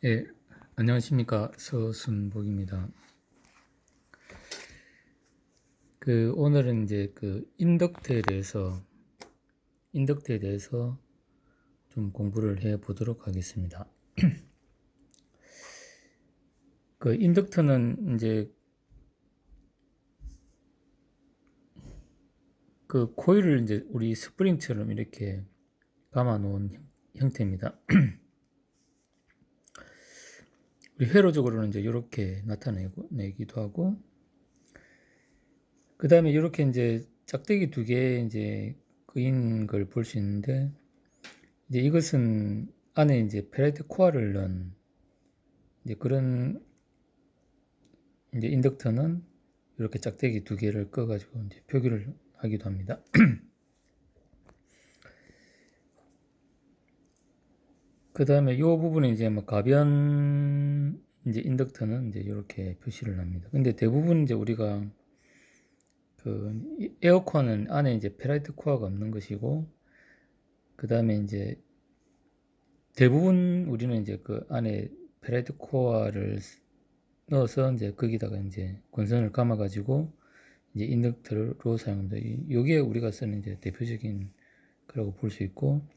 예, 안녕하십니까. 서순복입니다. 오늘은 이제 인덕트에 대해서 좀 공부를 해 보도록 하겠습니다. 인덕트는 이제 코일을 이제 우리 스프링처럼 이렇게 감아 놓은 형태입니다. 우리 회로적으로는 이제 이렇게 나타내기도 하고, 그 다음에 이렇게 이제 짝대기 두 개 이제 끄인 걸 볼 수 있는데, 이제 이것은 안에 이제 페라이트 코어를 넣은 이제 그런 이제 인덕터는 이렇게 짝대기 두 개를 꺼가지고 이제 표기를 하기도 합니다. 그 다음에 이 부분에 이제 뭐 가변 이제 인덕터는 이제 이렇게 표시를 합니다. 근데 대부분 이제 우리가 에어컨은 안에 이제 페라이트 코어가 없는 것이고, 그 다음에 이제 대부분 우리는 이제 그 안에 페라이트 코어를 넣어서 이제 거기다가 이제 권선을 감아가지고 이제 인덕터로 사용합니다. 이게 우리가 쓰는 이제 대표적인 거라고 볼 수 있고,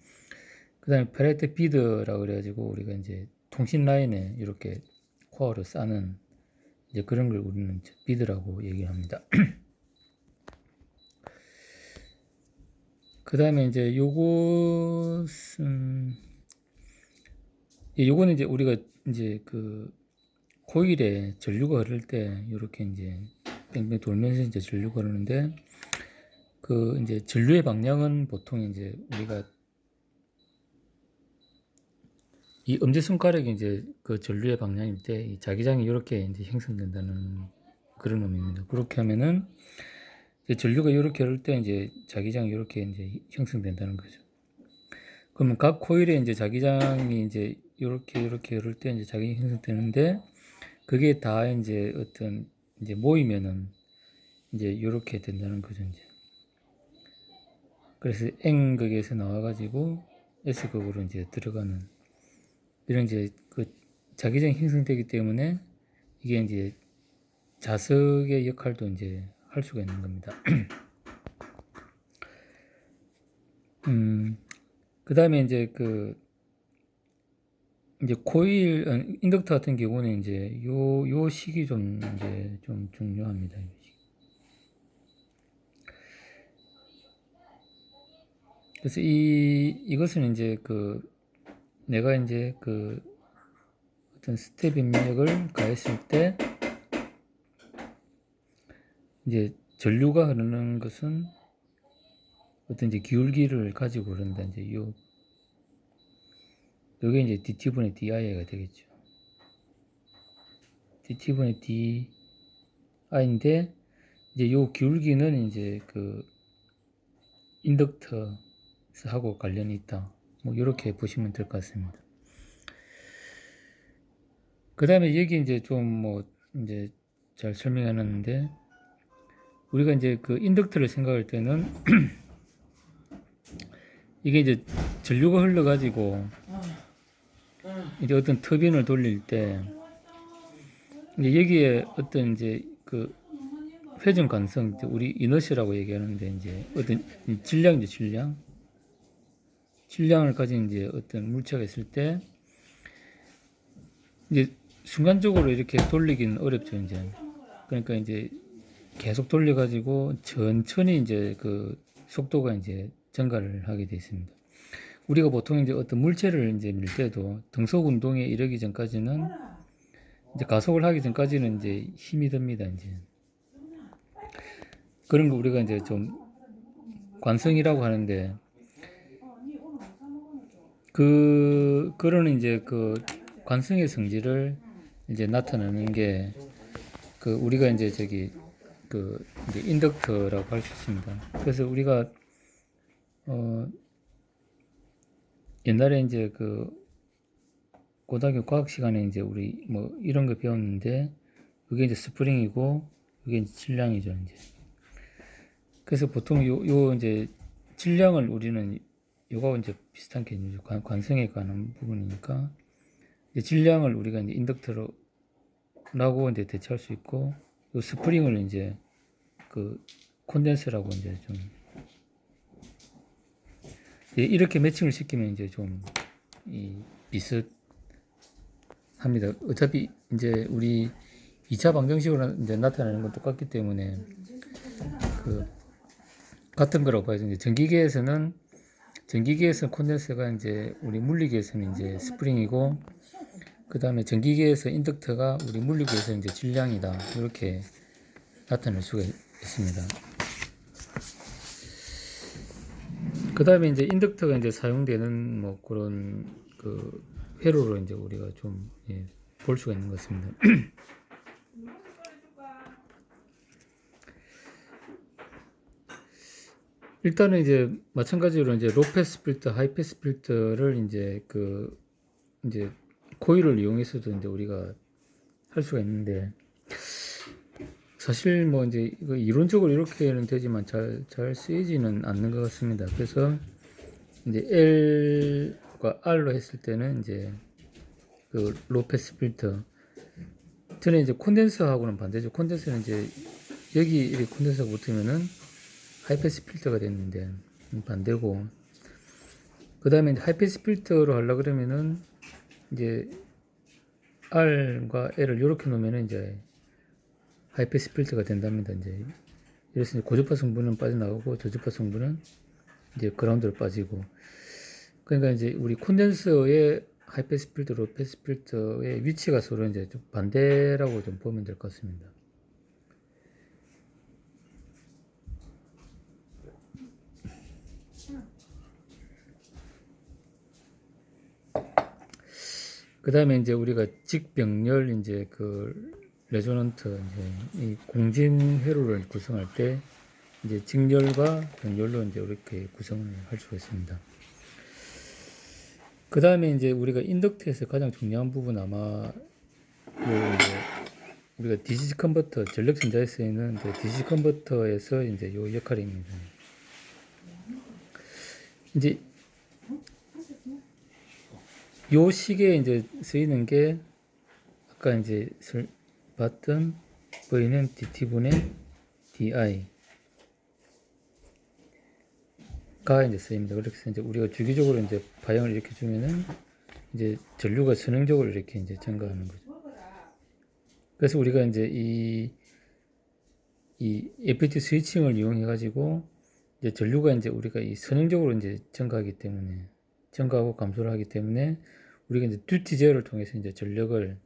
그 다음에 페라이트 비드라고 그래가지고 우리가 이제 통신 라인에 이렇게 코어를 싸는 이제 그런 걸 우리는 비드라고 얘기합니다. 그 다음에 이제 요거는 이제 우리가 이제 코일에 전류가 흐를 때 이렇게 이제 뺑뺑 돌면서 이제 전류가 흐르는데, 이제 전류의 방향은 보통 이제 우리가 이 엄지손가락이 이제 그 전류의 방향일 때 이 자기장이 이렇게 이제 형성된다는 그런 의미입니다. 그렇게 하면은 이제 전류가 이렇게 흐를 때 이제 자기장이 이렇게 이제 형성된다는 거죠. 그러면 각 코일에 이제 자기장이 이제 이렇게 흐를 때 이제 자기장이 형성되는데, 그게 다 이제 어떤 이제 모이면은 이제 이렇게 된다는 거죠. 이제. 그래서 N극에서 나와가지고 S극으로 이제 들어가는 이런 이제 자기장이 형성되기 때문에 이게 이제 자석의 역할도 이제 할 수가 있는 겁니다. 그 다음에 이제 이제 코일, 인덕터 같은 경우는 이제 요 식이 좀 이제 좀 중요합니다. 그래서 이것은 이제 내가 이제 어떤 스텝 입력을 가했을 때 이제 전류가 흐르는 것은 어떤 이제 기울기를 가지고 흐른다. 이제 요게 이제 dt분의 di가 되겠죠. dt분의 di인데, 이제 요 기울기는 이제 인덕터하고 관련이 있다. 뭐 이렇게 보시면 될 것 같습니다. 그 다음에 여기 이제 좀 뭐 이제 잘 설명해놨는데, 우리가 이제 인덕터를 생각할 때는 이게 이제 전류가 흘러가지고 이제 어떤 터빈을 돌릴 때 이제 여기에 어떤 이제 회전 관성, 우리 이너시라고 얘기하는데, 이제 어떤 질량을 가진 이제 어떤 물체가 있을 때 이제 순간적으로 이렇게 돌리기는 어렵죠. 이제 그러니까 이제 계속 돌려가지고 천천히 이제 속도가 이제 증가를 하게 되어 있습니다. 우리가 보통 이제 어떤 물체를 이제 밀 때도 등속 운동에 이르기 전까지는 이제 가속을 하기 전까지는 이제 힘이 듭니다. 이제 그런 거 우리가 이제 좀 관성이라고 하는데, 그런 이제 관성의 성질을 이제 나타내는 게 우리가 이제 이제 인덕터라고 할 수 있습니다. 그래서 우리가 옛날에 이제 고등학교 과학 시간에 이제 우리 뭐 이런 거 배웠는데, 그게 이제 스프링이고 그게 이제 질량이죠. 이제 그래서 보통 요 이제 질량을 우리는 요거하고 이제 비슷한 개념이죠. 관성에 관한 부분이니까 이제 질량을 우리가 이제 인덕터라고 이제 대체할 수 있고, 요 스프링을 이제 그 콘덴서라고 이제 좀 이렇게 매칭을 시키면 이제 좀 이 비슷합니다. 어차피 이제 우리 2차 방정식으로 이제 나타나는 건 똑같기 때문에 그 같은 거라고 봐야죠. 이제 전기계에서는 콘덴서가 이제 우리 물리계에서는 이제 스프링이고, 그 다음에 전기계에서 인덕터가 우리 물리계에서 이제 질량이다. 이렇게 나타낼 수가 있습니다. 그 다음에 이제 인덕터가 이제 사용되는 뭐 그런 그 회로로 이제 우리가 좀 볼 수가 있는 것 같습니다. 일단은 이제 마찬가지로 이제 로패스 필터, 하이패스 필터를 이제 이제 코일을 이용해서도 이제 우리가 할 수가 있는데, 사실 뭐 이제 이거 이론적으로 이렇게는 되지만 잘 쓰이지는 않는 것 같습니다. 그래서 이제 L과 R로 했을 때는 이제 그 로패스 필터, 저는 이제 콘덴서하고는 반대죠. 콘덴서는 이제 여기 이렇게 콘덴서가 붙으면은 하이패스 필터가 됐는데 반대고, 그 다음에 하이패스 필터로 하려 그러면은 이제 R과 L을 이렇게 놓으면은 이제 하이패스 필터가 된답니다. 이제 이래서 고주파 성분은 빠져나가고 저주파 성분은 이제 그라운드로 빠지고, 그러니까 이제 우리 콘덴서의 하이패스 필터, 로패스 필터의 위치가 서로 이제 좀 반대라고 좀 보면 될 것 같습니다. 그 다음에 이제 우리가 직병렬 이제 그 레조넌트 이제 이 공진 회로를 구성할 때 이제 직렬과 병렬로 이제 이렇게 구성을 할 수가 있습니다. 그 다음에 이제 우리가 인덕터에서 가장 중요한 부분 아마 요 이제 우리가 DC 컨버터, 전력 전자에 쓰이는 DC 컨버터에서 이제 요 역할입니다. 이제 요 시계에 이제 쓰이는 게 아까 이제 봤던 V는 DT분의 DI가 이제 쓰입니다. 그래서 이제 우리가 주기적으로 이제 파형을 이렇게 주면은 이제 전류가 선형적으로 이렇게 이제 증가하는 거죠. 그래서 우리가 이제 이 FET 스위칭을 이용해 가지고 이제 전류가 이제 우리가 이 선형적으로 이제 증가하고 감소를 하기 때문에 우리가 이제 듀티 제어를 통해서 이제 전력을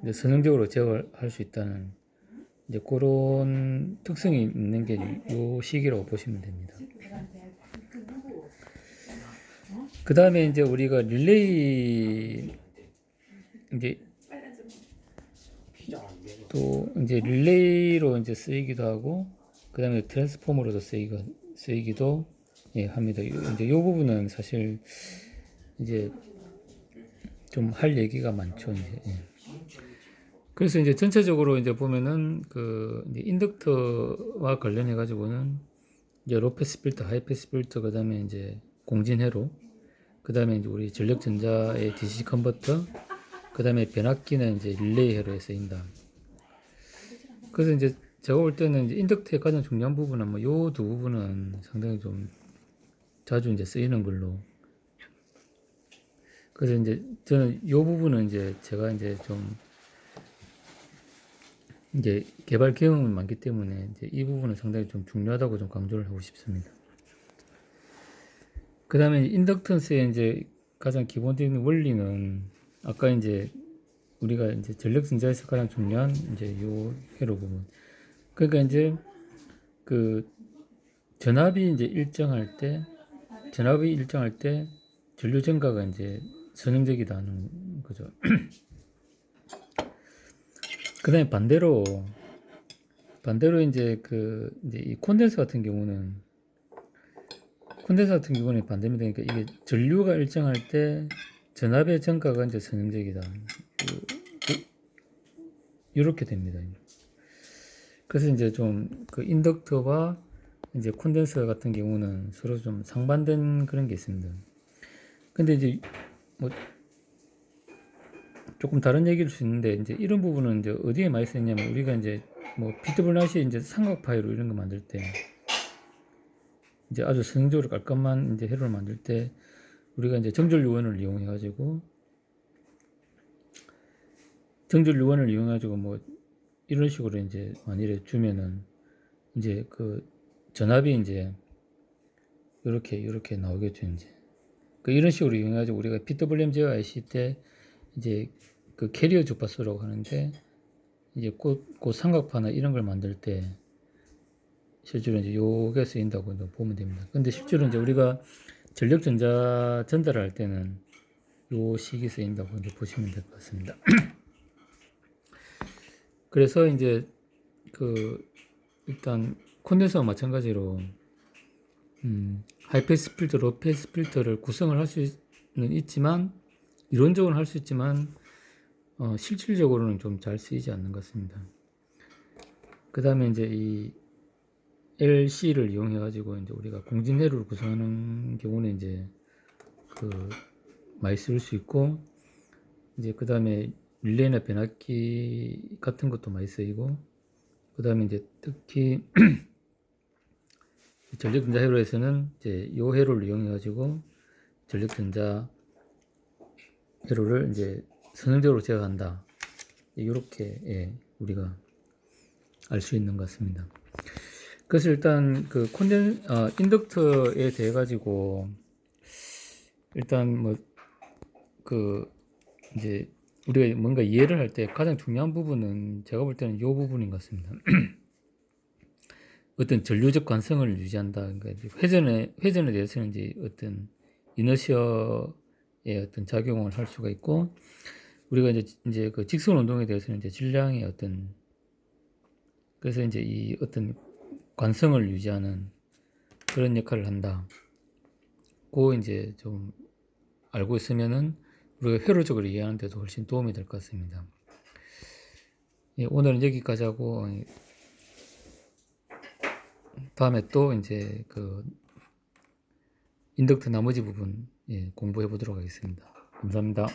이제 선형적으로 제어할 수 있다는 이제 그런 특성이 있는 게 요 시기라고 보시면 됩니다. 그 다음에 이제 우리가 릴레이 이제 또 이제 릴레이로 이제 쓰이기도 하고, 그 다음에 트랜스포머로도 쓰이기도 합니다. 이제 이 부분은 사실 이제 좀 할 얘기가 많죠. 이제. 그래서 이제 전체적으로 이제 보면은 그 이제 인덕터와 관련해 가지고는 이제 로패스 필터, 하이패스 필터, 그 다음에 이제 공진회로, 그 다음에 이제 우리 전력전자의 DC 컨버터, 그 다음에 변압기는 이제 릴레이 회로에 쓰인다. 그래서 이제 제가 볼 때는 이제 인덕터의 가장 중요한 부분은 뭐 요 두 부분은 상당히 좀 자주 이제 쓰이는 걸로. 그래서 이제 저는 요 부분은 이제 제가 이제 좀 이제 개발 경험이 많기 때문에 이제 이 부분은 상당히 좀 중요하다고 좀 강조를 하고 싶습니다. 그 다음에 인덕턴스의 이제 가장 기본적인 원리는 아까 이제 우리가 이제 전력전자에서 가장 중요한 이제 요 회로 부분. 그러니까 이제 그 전압이 일정할 때 전류 증가가 이제 선형적이다는 거죠. 그 다음에 반대로 이제 이제 이 콘덴서 같은 경우는 반대입니다. 그러니까 이게 전류가 일정할 때 전압의 증가가 이제 선형적이다. 이렇게 됩니다. 그래서 이제 좀 그 인덕터와 이제 콘덴서 같은 경우는 서로 좀 상반된 그런 게 있습니다. 근데 이제 뭐 조금 다른 얘기일 수 있는데 이제 이런 부분은 이제 어디에 많이 쓰냐면 우리가 이제 뭐 피터블라시 이제 삼각 파이로 이런 거 만들 때 이제 아주 성적으로 깔끔한 이제 회로를 만들 때 우리가 이제 정절 유원을 이용해 가지고 뭐 이런 식으로 이제 만일에 주면은 이제 그 전압이 이제 이렇게 나오겠죠 이제. 그 이런 식으로 이용해 가지고 우리가 PWM 제어 IC 때 이제 그 캐리어 주파수라고 하는데 이제 그 삼각파나 이런 걸 만들 때 실제로 이제 요게 쓰인다고 보면 됩니다. 근데 실제로 이제 우리가 전력 전자 전달을 할 때는 요 식이 쓰인다고 이제 보시면 될 것 같습니다. 그래서 이제 그 일단 콘덴서와 마찬가지로 하이패스 필터, 로패스 필터를 구성을 할 수는 있지만 이론적으로는 할 수 있지만 실질적으로는 좀 잘 쓰이지 않는 것 같습니다. 그 다음에 이제 이 LC를 이용해 가지고 이제 우리가 공진회로를 구성하는 경우는 이제 그 많이 쓸 수 있고 이제 그 다음에 릴레이나 변압기 같은 것도 많이 쓰이고 그 다음에 이제 특히 전력전자 회로에서는 이제 요 회로를 이용해 가지고 전력전자 회로를 이제 선형적으로 제어한다. 이렇게 예, 우리가 알 수 있는 것 같습니다. 그래서 일단 그 인덕터에 대해 가지고 일단 뭐 그 이제 우리가 뭔가 이해를 할 때 가장 중요한 부분은 제가 볼 때는 이 부분인 것 같습니다. 어떤 전류적 관성을 유지한다. 그러니까 회전에 대해서는 이제 어떤 이너시어의 어떤 작용을 할 수가 있고 우리가 이제 그 직선 운동에 대해서는 이제 질량의 어떤 그래서 이제 이 어떤 관성을 유지하는 그런 역할을 한다. 고 이제 좀 알고 있으면은 우리가 회로적으로 이해하는 데도 훨씬 도움이 될 것 같습니다. 예, 오늘은 여기까지 하고 다음에 또 이제 그 인덕터 나머지 부분 예, 공부해 보도록 하겠습니다. 감사합니다.